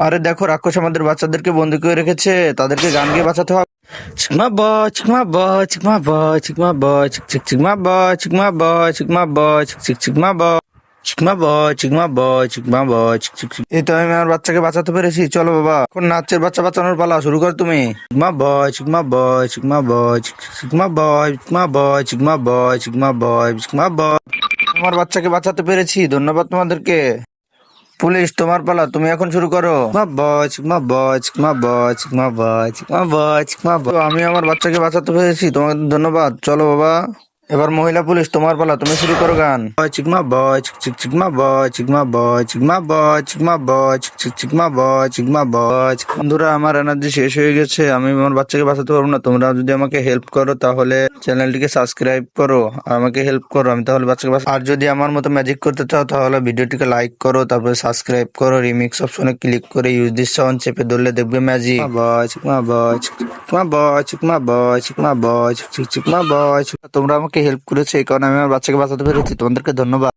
আরে দেখো, রাক্ষস আমাদের বাচ্চাদেরকে বন্দি করে রেখেছে, তাদেরকে গান গেয়ে বাঁচাতে হবে। চিকমা ব চিকমা ব চিকমা ব চিকমা ব চিক চিক চিকমা ব চিকমা ব চিকমা ব চিক চিক চিকমা ব চিকমা ব চিকমা ব চিকমা ব চিক চিক চিক। এই তো আমি আমার বাচ্চাকে বাঁচাতে পেরেছি। চলো বাবা, এখন নাচের বাচ্চা বাঁচানোর পালা, শুরু কর তুমি। চিকমা ব চিকমা ব চিকমা ব চিক চিক চিকমা ব চিকমা ব চিকমা ব চিকমা ব চিকমা ব। আমার বাচ্চাকে বাঁচাতে পেরেছি, ধন্যবাদ তোমাদেরকে। পুলিশ, তোমার পালা, তুমি এখন শুরু করো। আমি আমার বাচ্চাকে বাঁচাতে পেরেছি, তোমাকে ধন্যবাদ। চলো বাবা। এবার মহিলা পুলিশ, তোমার পালা, তুমি শুরু করো গান। চিকমা বয় চিক চিক চিকমা বয় চিকমা বয় চিকমা বয় চিকমা বয় চিক চিক চিকমা বয় চিকমা বয়। বন্ধুরা, আমার এনার্জি শেষ হয়ে গেছে, আমি আমার বাচ্চাকে বাঁচাতে পারবো না। তোমরা যদি আমাকে হেল্প করো তাহলে চ্যানেলটিকে সাবস্ক্রাইব করো, আমাকে হেল্প করো, আমি তাহলে বাচ্চাকে আর যদি আমার মতো ম্যাজিক করতে চাও তাহলে ভিডিওটিকে লাইক করো, তারপরে সাবস্ক্রাইব করো, রিমিক্স অপশনে ক্লিক করে ইউজ দিস সাউন্ড চেপে ধরলে দেখবে ম্যাজিক। চিকমা বয় চিকমা বয় চিকমা বয় চিকমা বয় চিক চিক চিকমা বয়। তোমরা আমাকে হেল্প করেছো, এই কারণে আমি আমার বাচ্চাকে বাঁচাতে পেরেছি, তোমাদেরকে ধন্যবাদ।